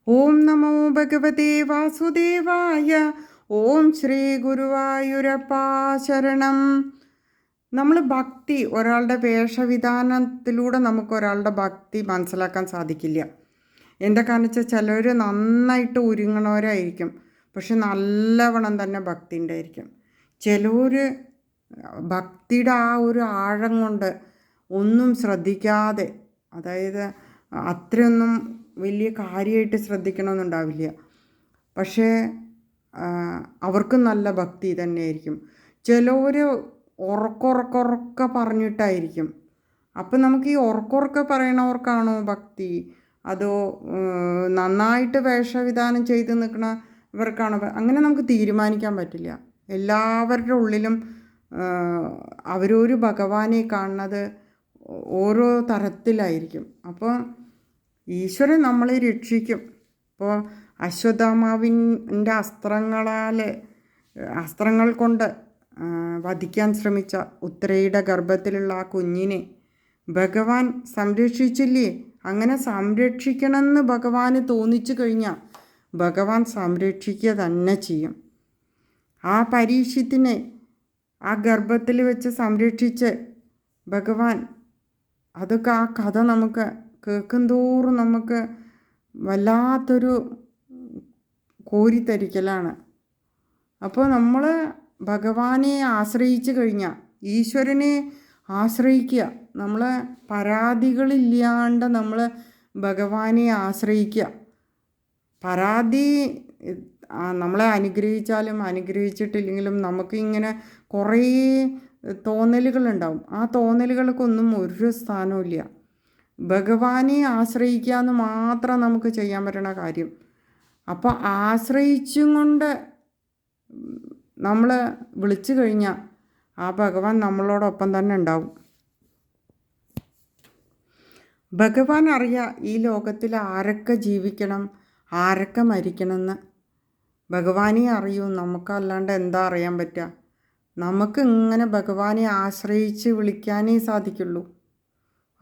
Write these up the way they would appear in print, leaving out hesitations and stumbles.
ഓം നമോ ഭഗവതേ വാസുദേവായ. ഓം ശ്രീ ഗുരുവായൂരപ്പ ശരണം. നമ്മൾ ഭക്തി ഒരാളുടെ വേഷവിധാനത്തിലൂടെ നമുക്ക് ഒരാളുടെ ഭക്തി മനസ്സിലാക്കാൻ സാധിക്കില്ല. എന്താ കാരണം വെച്ചാൽ ചിലർ നന്നായിട്ട് ഒരുങ്ങണവരായിരിക്കും, പക്ഷെ നല്ലവണ്ണം തന്നെ ഭക്തി ഉണ്ടായിരിക്കും. ചിലർ ഭക്തിയുടെ ആ ഒരു ആഴം കൊണ്ട് ഒന്നും ശ്രദ്ധിക്കാതെ, അതായത് അത്രയൊന്നും വലിയ കാര്യമായിട്ട് ശ്രദ്ധിക്കണമെന്നുണ്ടാവില്ല, പക്ഷേ അവർക്കും നല്ല ഭക്തി തന്നെയായിരിക്കും. ചിലവർ ഉറക്കുറക്കുറക്കെ പറഞ്ഞിട്ടായിരിക്കും. അപ്പം നമുക്ക് ഈ ഉറക്കുറക്കെ പറയണവർക്കാണോ ഭക്തി, അതോ നന്നായിട്ട് വേഷവിധാനം ചെയ്ത് നിൽക്കണവർക്കാണോ? അങ്ങനെ നമുക്ക് തീരുമാനിക്കാൻ പറ്റില്ല. എല്ലാവരുടെ ഉള്ളിലും അവരൊരു ഭഗവാനെ കാണുന്നത് ഓരോ തരത്തിലായിരിക്കും. അപ്പോൾ ഈശ്വരൻ നമ്മളെ രക്ഷിക്കും. ഇപ്പോൾ അശ്വത്ഥാമാവിൻ്റെ അസ്ത്രങ്ങൾ കൊണ്ട് വധിക്കാൻ ശ്രമിച്ച ഉത്തരയുടെ ഗർഭത്തിലുള്ള ആ കുഞ്ഞിനെ ഭഗവാൻ സംരക്ഷിച്ചില്ലേ? അങ്ങനെ സംരക്ഷിക്കണമെന്ന് ഭഗവാന് തോന്നിച്ചു കഴിഞ്ഞാൽ ഭഗവാൻ സംരക്ഷിക്കുക തന്നെ ചെയ്യും. ആ പരീക്ഷത്തിനെ ആ ഗർഭത്തിൽ വെച്ച് സംരക്ഷിച്ച് ഭഗവാൻ, അതൊക്കെ ആ കഥ നമുക്ക് കേൾക്കും തോറും നമുക്ക് വല്ലാത്തൊരു കോരിത്തരിക്കലാണ്. അപ്പോൾ നമ്മൾ ഭഗവാനെ ആശ്രയിച്ചു കഴിഞ്ഞാൽ, ഈശ്വരനെ ആശ്രയിക്കുക, നമ്മൾ പരാതികളില്ലാണ്ട് നമ്മൾ ഭഗവാനെ ആശ്രയിക്കുക. പരാതി നമ്മളെ അനുഗ്രഹിച്ചാലും അനുഗ്രഹിച്ചിട്ടില്ലെങ്കിലും നമുക്കിങ്ങനെ കുറേ തോന്നലുകളുണ്ടാവും. ആ തോന്നലുകൾക്കൊന്നും ഒരു സ്ഥാനവുമില്ല. ഭഗവാനെ ആശ്രയിക്കുക എന്ന് മാത്രം നമുക്ക് ചെയ്യാൻ പറ്റണ കാര്യം. അപ്പോൾ ആശ്രയിച്ചും കൊണ്ട് നമ്മൾ വിളിച്ചു കഴിഞ്ഞാൽ ആ ഭഗവാൻ നമ്മളോടൊപ്പം തന്നെ ഉണ്ടാവും. ഭഗവാൻ അറിയാം ഈ ലോകത്തിൽ ആരൊക്കെ ജീവിക്കണം, ആരൊക്കെ മരിക്കണമെന്ന്. ഭഗവാനെ അറിയൂ. നമുക്കല്ലാണ്ട് എന്താ അറിയാൻ പറ്റുക? നമുക്ക് ഇങ്ങനെ ഭഗവാനെ ആശ്രയിച്ച് വിളിക്കാനേ സാധിക്കുള്ളൂ.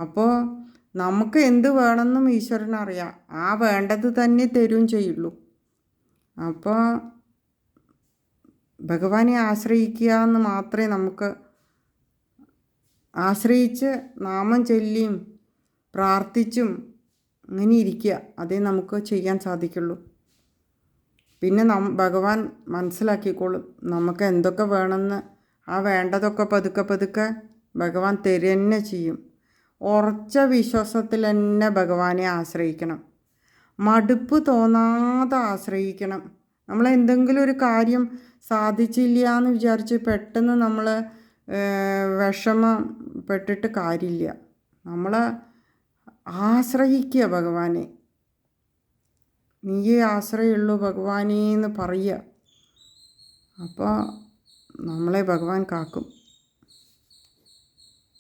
അപ്പോൾ നമുക്ക് എന്ത് വേണമെന്നും ഈശ്വരനറിയാം. ആ വേണ്ടത് തന്നെ തരും ചെയ്യുള്ളൂ. അപ്പോൾ ഭഗവാനെ ആശ്രയിക്കുക എന്ന് മാത്രമേ നമുക്ക്, ആശ്രയിച്ച് നാമം ചൊല്ലിയും പ്രാർത്ഥിച്ചും അങ്ങനെ ഇരിക്കുക, അതേ നമുക്ക് ചെയ്യാൻ സാധിക്കുള്ളൂ. പിന്നെ ഭഗവാൻ മനസ്സിലാക്കിക്കോളും നമുക്ക് എന്തൊക്കെ വേണമെന്ന്. ആ വേണ്ടതൊക്കെ പതുക്കെ പതുക്കെ ഭഗവാൻ തരുക തന്നെ ചെയ്യും. ഉറച്ച വിശ്വാസത്തിൽ തന്നെ ഭഗവാനെ ആശ്രയിക്കണം. മടുപ്പ് തോന്നാതെ ആശ്രയിക്കണം. നമ്മൾ എന്തെങ്കിലും ഒരു കാര്യം സാധിച്ചില്ല എന്ന് വിചാരിച്ച് പെട്ടെന്ന് നമ്മൾ വിഷമപ്പെട്ടിട്ട് കാര്യമില്ല. നമ്മൾ ആശ്രയിക്കുക ഭഗവാനെ. നീയേ ആശ്രയമുള്ളൂ ഭഗവാനേ എന്ന് പറയുക. അപ്പോൾ നമ്മളെ ഭഗവാൻ കാക്കും.